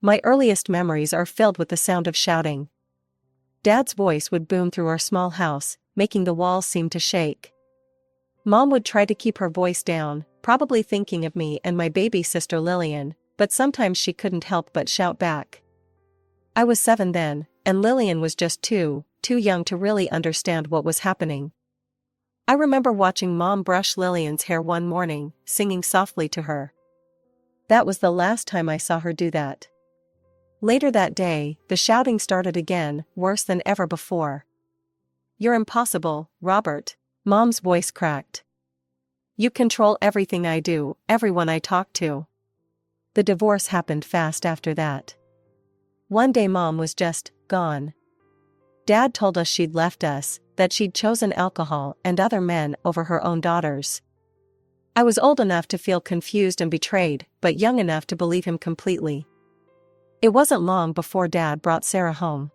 My earliest memories are filled with the sound of shouting. Dad's voice would boom through our small house, making the walls seem to shake. Mom would try to keep her voice down, probably thinking of me and my baby sister Lillian, but sometimes she couldn't help but shout back. I was 7 then, and Lillian was just too young to really understand what was happening. I remember watching Mom brush Lillian's hair one morning, singing softly to her. That was the last time I saw her do that. Later that day, the shouting started again, worse than ever before. "You're impossible, Robert," Mom's voice cracked. "You control everything I do, everyone I talk to." The divorce happened fast after that. One day Mom was just gone. Dad told us she'd left us, that she'd chosen alcohol and other men over her own daughters. I was old enough to feel confused and betrayed, but young enough to believe him completely. It wasn't long before Dad brought Sarah home.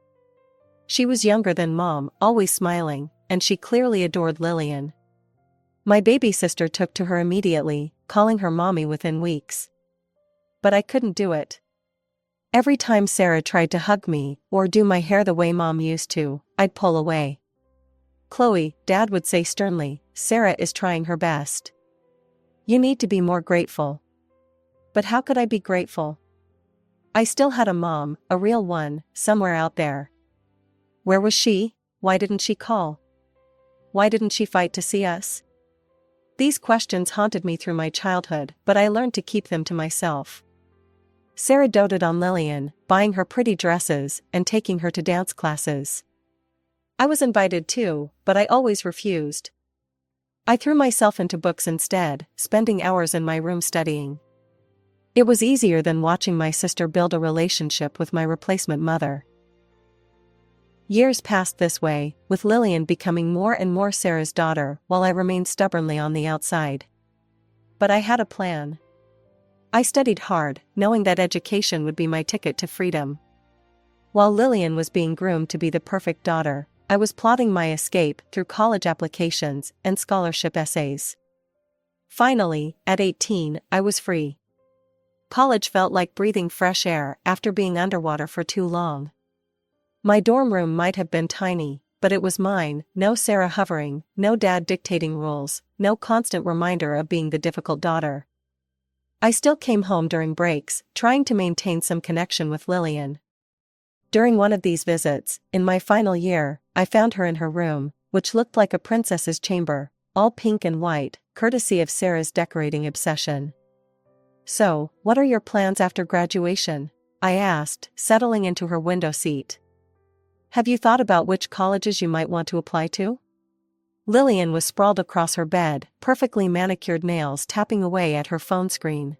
She was younger than Mom, always smiling, and she clearly adored Lillian. My baby sister took to her immediately, calling her mommy within weeks. But I couldn't do it. Every time Sarah tried to hug me, or do my hair the way Mom used to, I'd pull away. "Chloe," Dad would say sternly, "Sarah is trying her best. You need to be more grateful." But how could I be grateful? I still had a mom, a real one, somewhere out there. Where was she? Why didn't she call? Why didn't she fight to see us? These questions haunted me through my childhood, but I learned to keep them to myself. Sarah doted on Lillian, buying her pretty dresses and taking her to dance classes. I was invited too, but I always refused. I threw myself into books instead, spending hours in my room studying. It was easier than watching my sister build a relationship with my replacement mother. Years passed this way, with Lillian becoming more and more Sarah's daughter while I remained stubbornly on the outside. But I had a plan. I studied hard, knowing that education would be my ticket to freedom. While Lillian was being groomed to be the perfect daughter, I was plotting my escape through college applications and scholarship essays. Finally, at 18, I was free. College felt like breathing fresh air after being underwater for too long. My dorm room might have been tiny, but it was mine, no Sarah hovering, no dad dictating rules, no constant reminder of being the difficult daughter. I still came home during breaks, trying to maintain some connection with Lillian. During one of these visits, in my final year, I found her in her room, which looked like a princess's chamber, all pink and white, courtesy of Sarah's decorating obsession. "So, what are your plans after graduation?" I asked, settling into her window seat. "Have you thought about which colleges you might want to apply to?" Lillian was sprawled across her bed, perfectly manicured nails tapping away at her phone screen.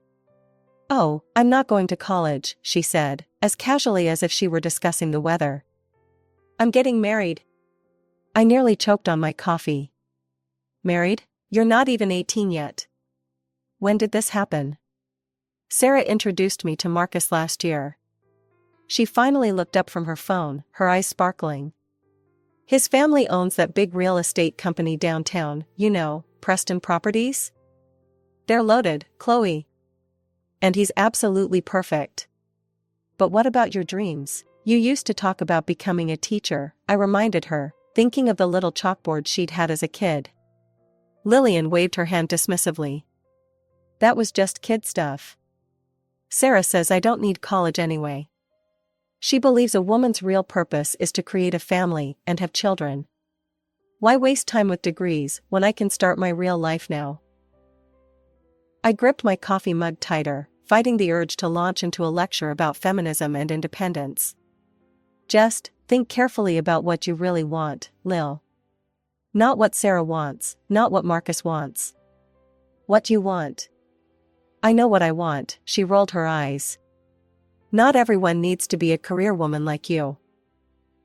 "Oh, I'm not going to college," she said, as casually as if she were discussing the weather. "I'm getting married." I nearly choked on my coffee. "Married? You're not even 18 yet." "When did this happen?" "Sarah introduced me to Marcus last year." She finally looked up from her phone, her eyes sparkling. "His family owns that big real estate company downtown, you know, Preston Properties? They're loaded, Chloe. And he's absolutely perfect." "But what about your dreams? You used to talk about becoming a teacher," I reminded her, thinking of the little chalkboard she'd had as a kid. Lillian waved her hand dismissively. "That was just kid stuff. Sarah says I don't need college anyway. She believes a woman's real purpose is to create a family and have children. Why waste time with degrees when I can start my real life now?" I gripped my coffee mug tighter, fighting the urge to launch into a lecture about feminism and independence. "Just think carefully about what you really want, Lil. Not what Sarah wants, not what Marcus wants. What you want." "I know what I want," she rolled her eyes. "Not everyone needs to be a career woman like you."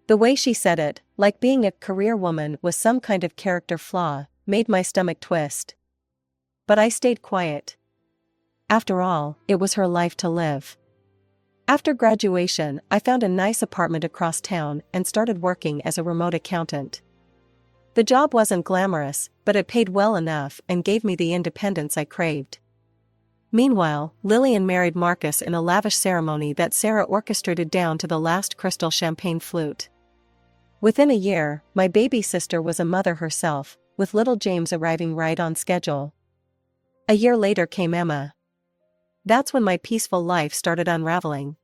The way she said it, like being a career woman was some kind of character flaw, made my stomach twist. But I stayed quiet. After all, it was her life to live. After graduation, I found a nice apartment across town and started working as a remote accountant. The job wasn't glamorous, but it paid well enough and gave me the independence I craved. Meanwhile, Lillian married Marcus in a lavish ceremony that Sarah orchestrated down to the last crystal champagne flute. Within a year, my baby sister was a mother herself, with little James arriving right on schedule. A year later came Emma. That's when my peaceful life started unraveling.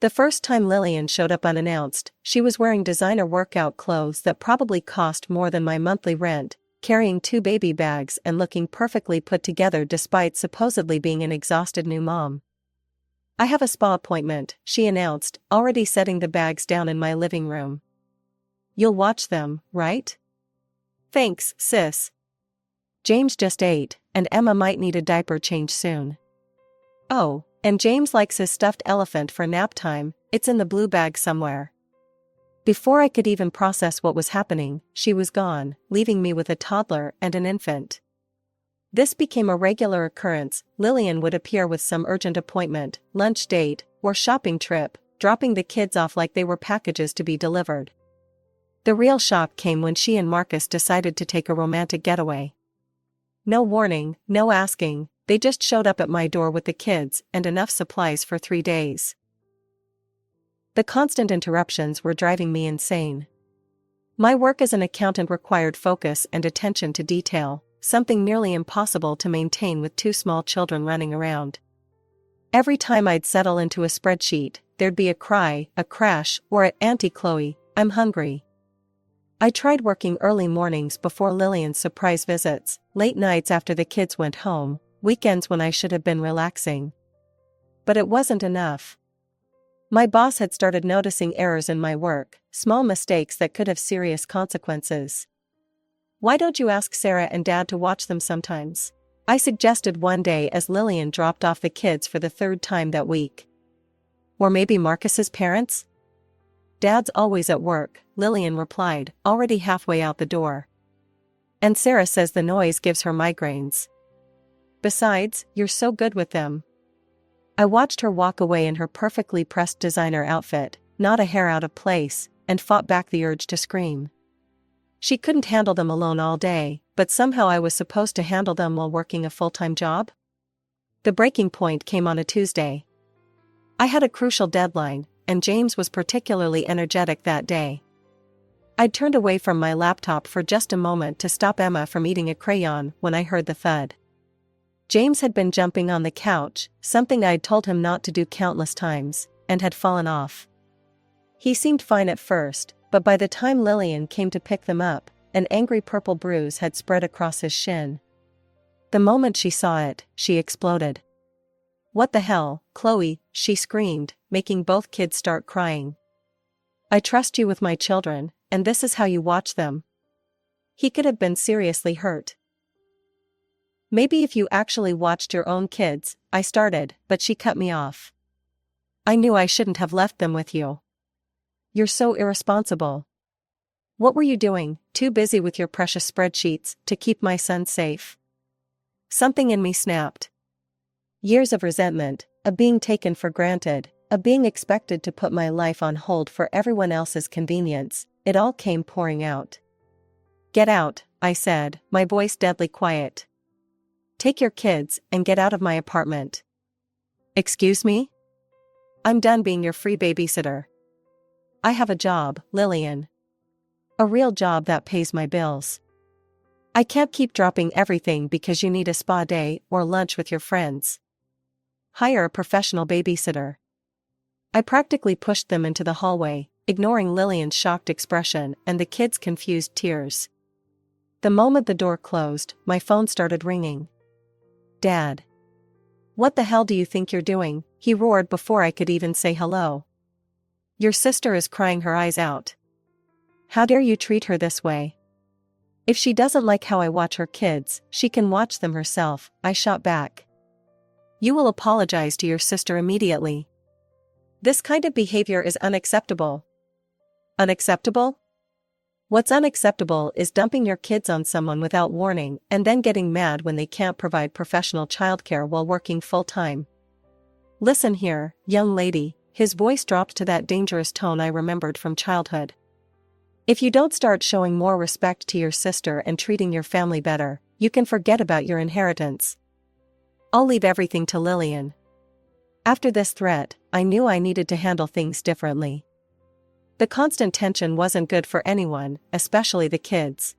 The first time Lillian showed up unannounced, she was wearing designer workout clothes that probably cost more than my monthly rent, carrying 2 baby bags and looking perfectly put together despite supposedly being an exhausted new mom. "I have a spa appointment," she announced, already setting the bags down in my living room. "You'll watch them, right?" "Thanks, sis. James just ate, and Emma might need a diaper change soon." "Oh, and James likes his stuffed elephant for nap time, it's in the blue bag somewhere." Before I could even process what was happening, she was gone, leaving me with a toddler and an infant. This became a regular occurrence. Lillian would appear with some urgent appointment, lunch date, or shopping trip, dropping the kids off like they were packages to be delivered. The real shock came when she and Marcus decided to take a romantic getaway. No warning, no asking, they just showed up at my door with the kids and enough supplies for 3 days. The constant interruptions were driving me insane. My work as an accountant required focus and attention to detail, something nearly impossible to maintain with 2 small children running around. Every time I'd settle into a spreadsheet, there'd be a cry, a crash, or a "Auntie Chloe, I'm hungry." I tried working early mornings before Lillian's surprise visits, late nights after the kids went home, weekends when I should have been relaxing. But it wasn't enough. My boss had started noticing errors in my work, small mistakes that could have serious consequences. "Why don't you ask Sarah and Dad to watch them sometimes?" I suggested one day as Lillian dropped off the kids for the 3rd time that week. "Or maybe Marcus's parents?" "Dad's always at work," Lillian replied, already halfway out the door. "And Sarah says the noise gives her migraines. Besides, you're so good with them." I watched her walk away in her perfectly pressed designer outfit, not a hair out of place, and fought back the urge to scream. She couldn't handle them alone all day, but somehow I was supposed to handle them while working a full-time job? The breaking point came on a Tuesday. I had a crucial deadline, and James was particularly energetic that day. I'd turned away from my laptop for just a moment to stop Emma from eating a crayon when I heard the thud. James had been jumping on the couch, something I'd told him not to do countless times, and had fallen off. He seemed fine at first, but by the time Lillian came to pick them up, an angry purple bruise had spread across his shin. The moment she saw it, she exploded. "What the hell, Chloe?" she screamed, making both kids start crying. "I trust you with my children, and this is how you watch them." He could have been seriously hurt. "Maybe if you actually watched your own kids," I started, but she cut me off. "I knew I shouldn't have left them with you. You're so irresponsible. What were you doing, too busy with your precious spreadsheets, to keep my son safe?" Something in me snapped. Years of resentment, of being taken for granted, of being expected to put my life on hold for everyone else's convenience, it all came pouring out. "Get out," I said, my voice deadly quiet. "Take your kids, and get out of my apartment." "Excuse me? I'm done being your free babysitter. I have a job, Lillian. A real job that pays my bills. I can't keep dropping everything because you need a spa day or lunch with your friends. Hire a professional babysitter." I practically pushed them into the hallway, ignoring Lillian's shocked expression and the kids' confused tears. The moment the door closed, my phone started ringing. "Dad. What the hell do you think you're doing?" he roared before I could even say hello. "Your sister is crying her eyes out. How dare you treat her this way? If she doesn't like how I watch her kids, she can watch them herself," I shot back. "You will apologize to your sister immediately. This kind of behavior is unacceptable." "Unacceptable? What's unacceptable is dumping your kids on someone without warning and then getting mad when they can't provide professional childcare while working full-time. Listen here, young lady," his voice dropped to that dangerous tone I remembered from childhood. "If you don't start showing more respect to your sister and treating your family better, you can forget about your inheritance." I'll leave everything to Lillian. After this threat, I knew I needed to handle things differently. The constant tension wasn't good for anyone, especially the kids.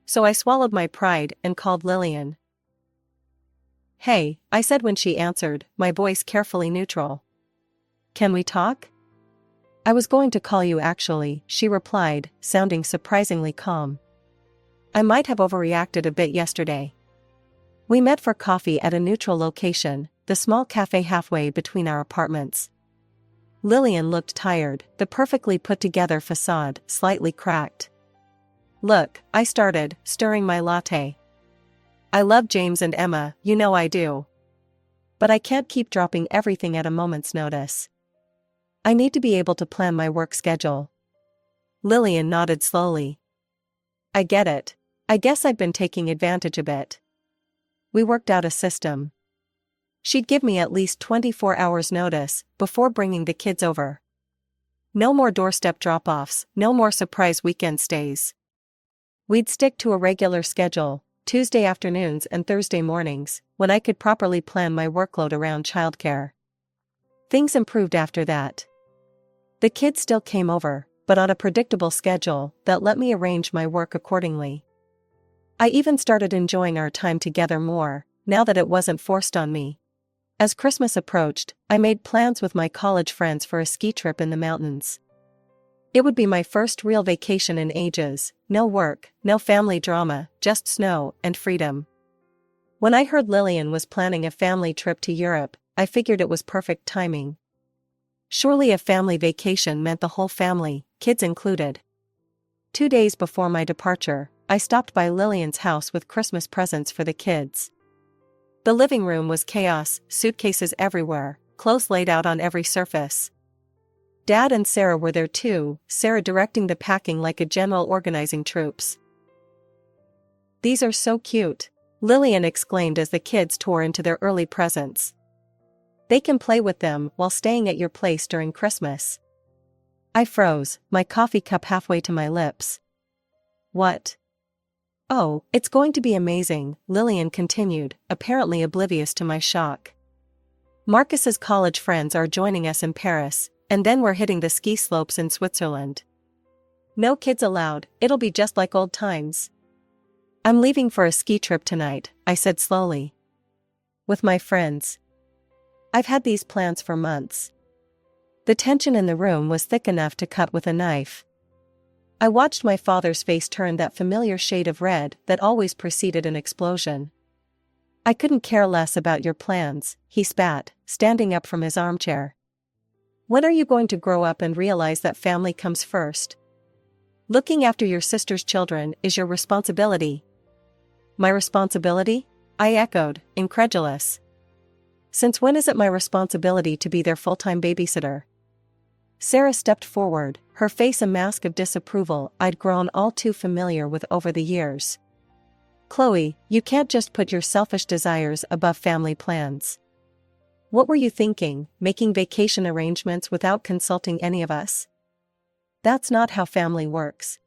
So I swallowed my pride and called Lillian. "Hey," I said when she answered, my voice carefully neutral. "Can we talk?" "I was going to call you actually," she replied, sounding surprisingly calm. "I might have overreacted a bit yesterday." We met for coffee at a neutral location, the small cafe halfway between our apartments. Lillian looked tired, the perfectly put-together facade slightly cracked. "Look," I started, stirring my latte. "I love James and Emma, you know I do. But I can't keep dropping everything at a moment's notice. I need to be able to plan my work schedule." Lillian nodded slowly. "I get it. I guess I've been taking advantage a bit." We worked out a system. She'd give me at least 24 hours notice before bringing the kids over. No more doorstep drop-offs, no more surprise weekend stays. We'd stick to a regular schedule, Tuesday afternoons and Thursday mornings, when I could properly plan my workload around childcare. Things improved after that. The kids still came over, but on a predictable schedule that let me arrange my work accordingly. I even started enjoying our time together more, now that it wasn't forced on me. As Christmas approached, I made plans with my college friends for a ski trip in the mountains. It would be my first real vacation in ages, no work, no family drama, just snow and freedom. When I heard Lillian was planning a family trip to Europe, I figured it was perfect timing. Surely a family vacation meant the whole family, kids included. 2 days before my departure, I stopped by Lillian's house with Christmas presents for the kids. The living room was chaos, suitcases everywhere, clothes laid out on every surface. Dad and Sarah were there too, Sarah directing the packing like a general organizing troops. "These are so cute," Lillian exclaimed as the kids tore into their early presents. "They can play with them while staying at your place during Christmas." I froze, my coffee cup halfway to my lips. "What?" "Oh, it's going to be amazing," Lillian continued, apparently oblivious to my shock. "Marcus's college friends are joining us in Paris, and then we're hitting the ski slopes in Switzerland. No kids allowed, it'll be just like old times." "I'm leaving for a ski trip tonight," I said slowly. "With my friends. I've had these plans for months." The tension in the room was thick enough to cut with a knife. I watched my father's face turn that familiar shade of red that always preceded an explosion. "I couldn't care less about your plans," he spat, standing up from his armchair. "When are you going to grow up and realize that family comes first? Looking after your sister's children is your responsibility." "My responsibility?" I echoed, incredulous. "Since when is it my responsibility to be their full-time babysitter?" Sarah stepped forward, her face a mask of disapproval I'd grown all too familiar with over the years. "Chloe, you can't just put your selfish desires above family plans. What were you thinking, making vacation arrangements without consulting any of us? That's not how family works."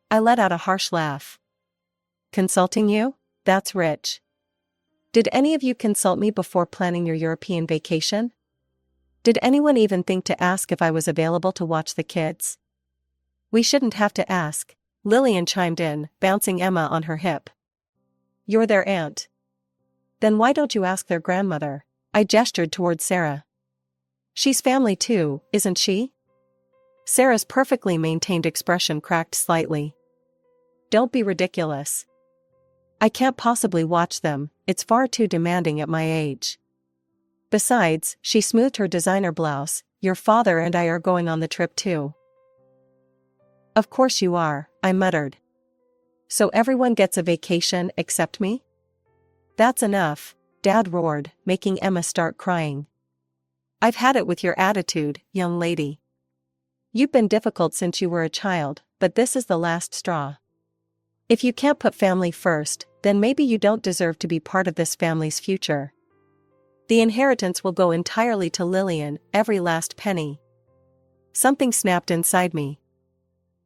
I let out a harsh laugh. "Consulting you? That's rich. Did any of you consult me before planning your European vacation? Did anyone even think to ask if I was available to watch the kids?" "We shouldn't have to ask," Lillian chimed in, bouncing Emma on her hip. "You're their aunt. Then why don't you ask their grandmother?" I gestured toward Sarah. "She's family too, isn't she?" Sarah's perfectly maintained expression cracked slightly. "Don't be ridiculous. I can't possibly watch them, it's far too demanding at my age. Besides," she smoothed her designer blouse, "your father and I are going on the trip too." "Of course you are," I muttered. "So everyone gets a vacation except me?" "That's enough," Dad roared, making Emma start crying. "I've had it with your attitude, young lady. You've been difficult since you were a child, but this is the last straw. If you can't put family first, then maybe you don't deserve to be part of this family's future. The inheritance will go entirely to Lillian, every last penny." Something snapped inside me.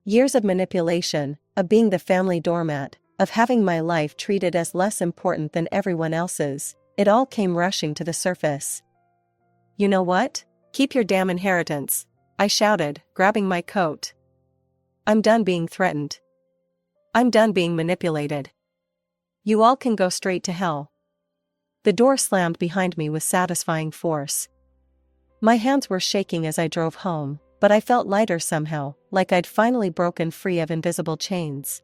Years of manipulation, of being the family doormat, of having my life treated as less important than everyone else's, it all came rushing to the surface. "You know what? Keep your damn inheritance," I shouted, grabbing my coat. "I'm done being threatened. I'm done being manipulated. You all can go straight to hell." The door slammed behind me with satisfying force. My hands were shaking as I drove home, but I felt lighter somehow, like I'd finally broken free of invisible chains.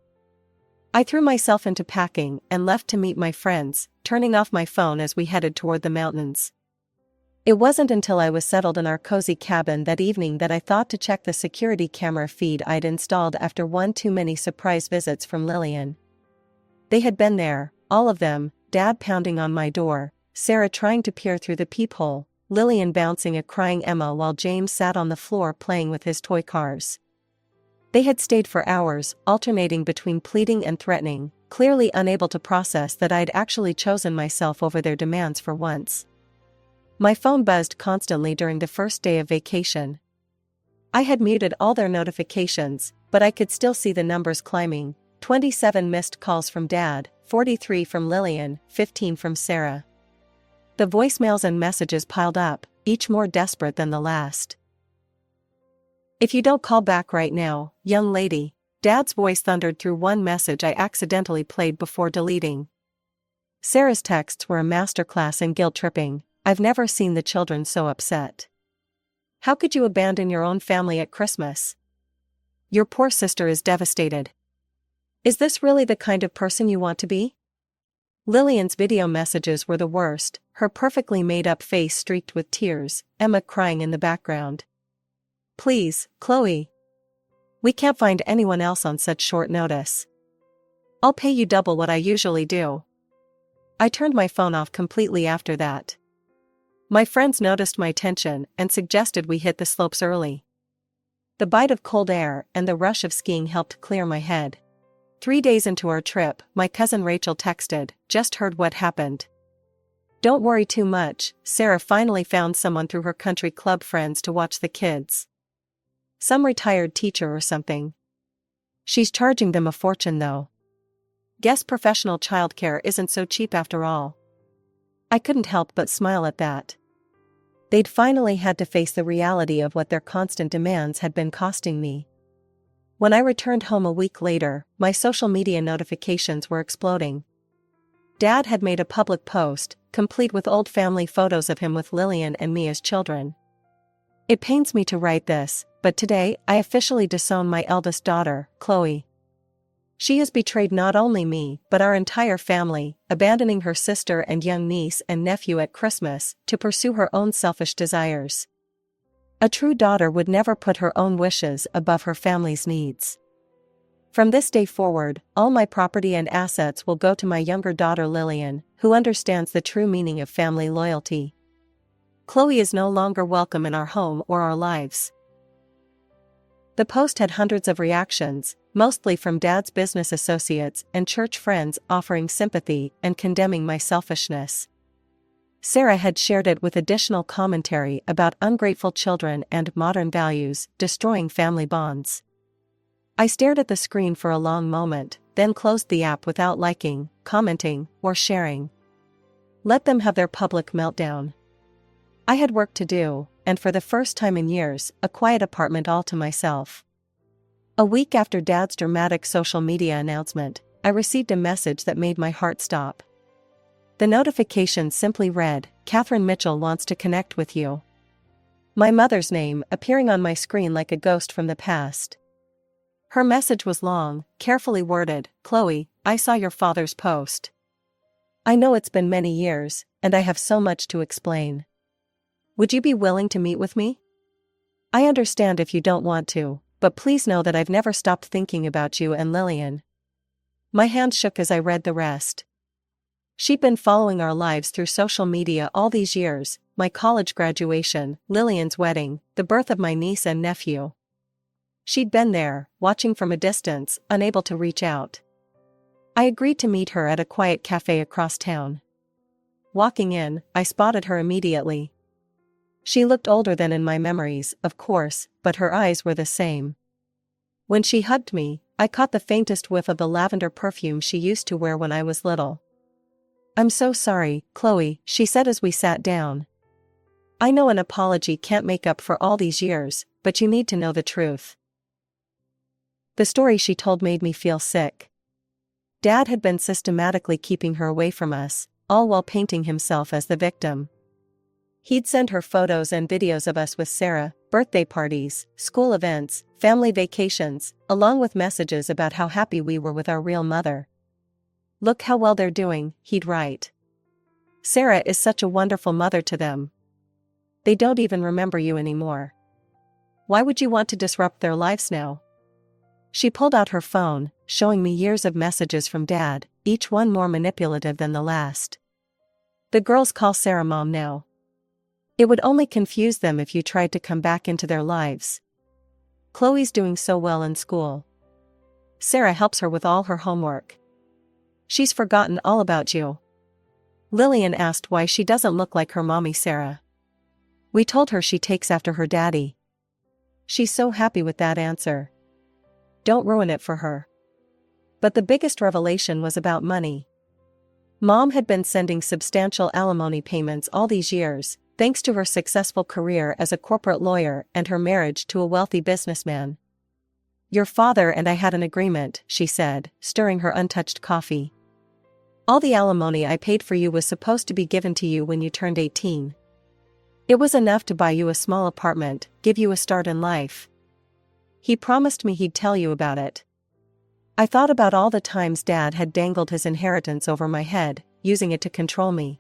I threw myself into packing and left to meet my friends, turning off my phone as we headed toward the mountains. It wasn't until I was settled in our cozy cabin that evening that I thought to check the security camera feed I'd installed after one too many surprise visits from Lillian. They had been there, all of them, Dad pounding on my door, Sarah trying to peer through the peephole, Lillian bouncing a crying Emma while James sat on the floor playing with his toy cars. They had stayed for hours, alternating between pleading and threatening, clearly unable to process that I'd actually chosen myself over their demands for once. My phone buzzed constantly during the first day of vacation. I had muted all their notifications, but I could still see the numbers climbing: 27 missed calls from Dad, 43 from Lillian, 15 from Sarah. The voicemails and messages piled up, each more desperate than the last. "If you don't call back right now, young lady," Dad's voice thundered through one message I accidentally played before deleting. Sarah's texts were a masterclass in guilt-tripping. I've never seen the children so upset. "How could you abandon your own family at Christmas? Your poor sister is devastated. Is this really the kind of person you want to be?" Lillian's video messages were the worst, her perfectly made-up face streaked with tears, Emma crying in the background. "Please, Chloe. We can't find anyone else on such short notice. I'll pay you double what I usually do." I turned my phone off completely after that. My friends noticed my tension and suggested we hit the slopes early. The bite of cold air and the rush of skiing helped clear my head. 3 days into our trip, my cousin Rachel texted, "Just heard what happened. Don't worry too much, Sarah finally found someone through her country club friends to watch the kids. Some retired teacher or something. She's charging them a fortune though. Guess professional childcare isn't so cheap after all." I couldn't help but smile at that. They'd finally had to face the reality of what their constant demands had been costing me. When I returned home a week later, my social media notifications were exploding. Dad had made a public post, complete with old family photos of him with Lillian and me as children. It pains me to write this, but today I officially disown my eldest daughter, Chloe. She has betrayed not only me but our entire family, abandoning her sister and young niece and nephew at Christmas to pursue her own selfish desires. A true daughter would never put her own wishes above her family's needs. From this day forward, all my property and assets will go to my younger daughter Lillian, who understands the true meaning of family loyalty. Chloe is no longer welcome in our home or our lives. The post had hundreds of reactions, mostly from Dad's business associates and church friends offering sympathy and condemning my selfishness. Sarah had shared it with additional commentary about ungrateful children and modern values destroying family bonds. I stared at the screen for a long moment, then closed the app without liking, commenting, or sharing. Let them have their public meltdown. I had work to do, and for the first time in years, a quiet apartment all to myself. A week after Dad's dramatic social media announcement, I received a message that made my heart stop. The notification simply read, "Catherine Mitchell wants to connect with you." My mother's name appearing on my screen like a ghost from the past. Her message was long, carefully worded. "Chloe, I saw your father's post. I know it's been many years, and I have so much to explain. Would you be willing to meet with me? I understand if you don't want to, but please know that I've never stopped thinking about you and Lillian." My hand shook as I read the rest. She'd been following our lives through social media all these years, my college graduation, Lillian's wedding, the birth of my niece and nephew. She'd been there, watching from a distance, unable to reach out. I agreed to meet her at a quiet cafe across town. Walking in, I spotted her immediately. She looked older than in my memories, of course, but her eyes were the same. When she hugged me, I caught the faintest whiff of the lavender perfume she used to wear when I was little. I'm so sorry, Chloe, she said as we sat down. I know an apology can't make up for all these years, but you need to know the truth. The story she told made me feel sick. Dad had been systematically keeping her away from us, all while painting himself as the victim. He'd send her photos and videos of us with Sarah, birthday parties, school events, family vacations, along with messages about how happy we were with our real mother. Look how well they're doing, he'd write. Sarah is such a wonderful mother to them. They don't even remember you anymore. Why would you want to disrupt their lives now? She pulled out her phone, showing me years of messages from Dad, each one more manipulative than the last. The girls call Sarah Mom now. It would only confuse them if you tried to come back into their lives. Chloe's doing so well in school. Sarah helps her with all her homework. She's forgotten all about you. Lillian asked why she doesn't look like her mommy Sarah. We told her she takes after her daddy. She's so happy with that answer. Don't ruin it for her. But the biggest revelation was about money. Mom had been sending substantial alimony payments all these years, thanks to her successful career as a corporate lawyer and her marriage to a wealthy businessman. Your father and I had an agreement, she said, stirring her untouched coffee. All the alimony I paid for you was supposed to be given to you when you turned 18. It was enough to buy you a small apartment, give you a start in life. He promised me he'd tell you about it. I thought about all the times Dad had dangled his inheritance over my head, using it to control me.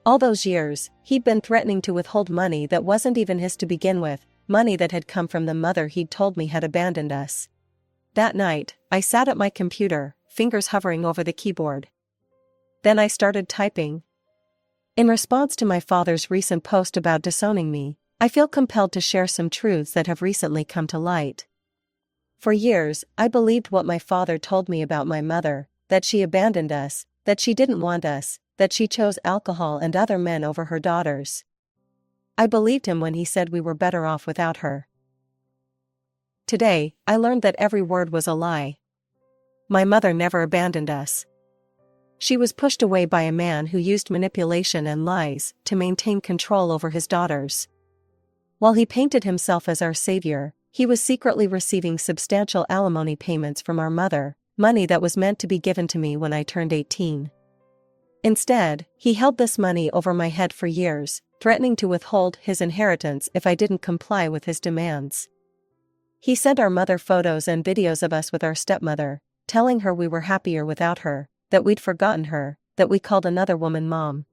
All those years, he'd been threatening to withhold money that wasn't even his to begin with, money that had come from the mother he'd told me had abandoned us. That night, I sat at my computer, fingers hovering over the keyboard. Then I started typing. In response to my father's recent post about disowning me, I feel compelled to share some truths that have recently come to light. For years, I believed what my father told me about my mother, that she abandoned us, that she didn't want us, that she chose alcohol and other men over her daughters. I believed him when he said we were better off without her. Today, I learned that every word was a lie. My mother never abandoned us. She was pushed away by a man who used manipulation and lies to maintain control over his daughters. While he painted himself as our savior, he was secretly receiving substantial alimony payments from our mother, money that was meant to be given to me when I turned 18. Instead, he held this money over my head for years, threatening to withhold his inheritance if I didn't comply with his demands. He sent our mother photos and videos of us with our stepmother, telling her we were happier without her, that we'd forgotten her, that we called another woman mom.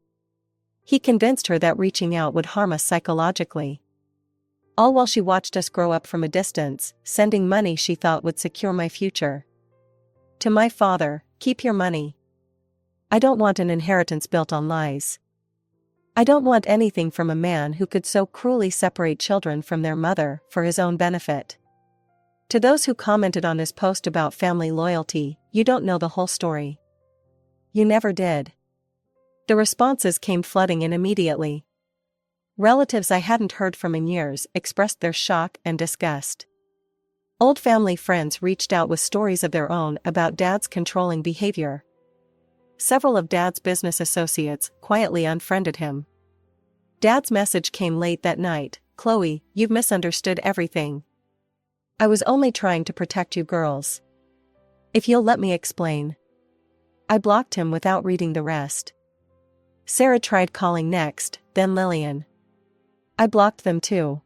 He convinced her that reaching out would harm us psychologically. All while she watched us grow up from a distance, sending money she thought would secure my future. To my father, keep your money. I don't want an inheritance built on lies. I don't want anything from a man who could so cruelly separate children from their mother for his own benefit. To those who commented on his post about family loyalty, you don't know the whole story. You never did. The responses came flooding in immediately. Relatives I hadn't heard from in years expressed their shock and disgust. Old family friends reached out with stories of their own about Dad's controlling behavior. Several of Dad's business associates quietly unfriended him. Dad's message came late that night, Chloe, you've misunderstood everything. I was only trying to protect you girls. If you'll let me explain. I blocked him without reading the rest. Sarah tried calling next, then Lillian. I blocked them too.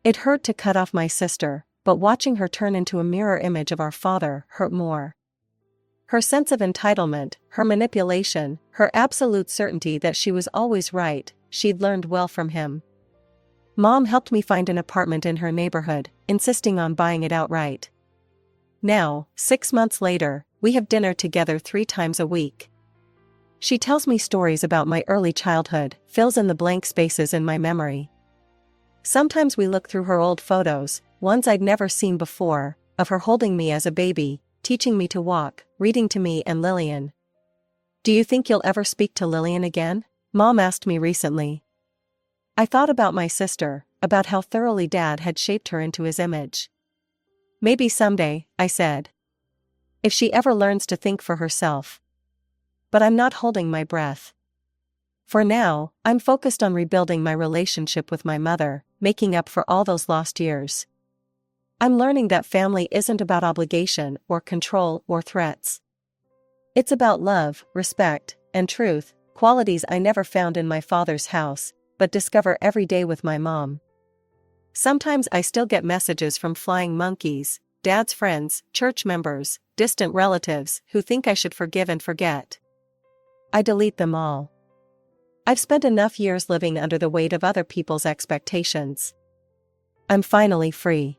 It hurt to cut off my sister, but watching her turn into a mirror image of our father hurt more. Her sense of entitlement, her manipulation, her absolute certainty that she was always right, she'd learned well from him. Mom helped me find an apartment in her neighborhood, insisting on buying it outright. Now, 6 months later, we have dinner together 3 times a week. She tells me stories about my early childhood, fills in the blank spaces in my memory. Sometimes we look through her old photos, ones I'd never seen before, of her holding me as a baby, teaching me to walk, reading to me and Lillian. Do you think you'll ever speak to Lillian again? Mom asked me recently. I thought about my sister, about how thoroughly Dad had shaped her into his image. Maybe someday, I said. If she ever learns to think for herself. but I'm not holding my breath. For now, I'm focused on rebuilding my relationship with my mother, making up for all those lost years. I'm learning that family isn't about obligation or control or threats. It's about love, respect, and truth, qualities I never found in my father's house, but discover every day with my mom. Sometimes I still get messages from flying monkeys, Dad's friends, church members, distant relatives who think I should forgive and forget. I delete them all. I've spent enough years living under the weight of other people's expectations. I'm finally free.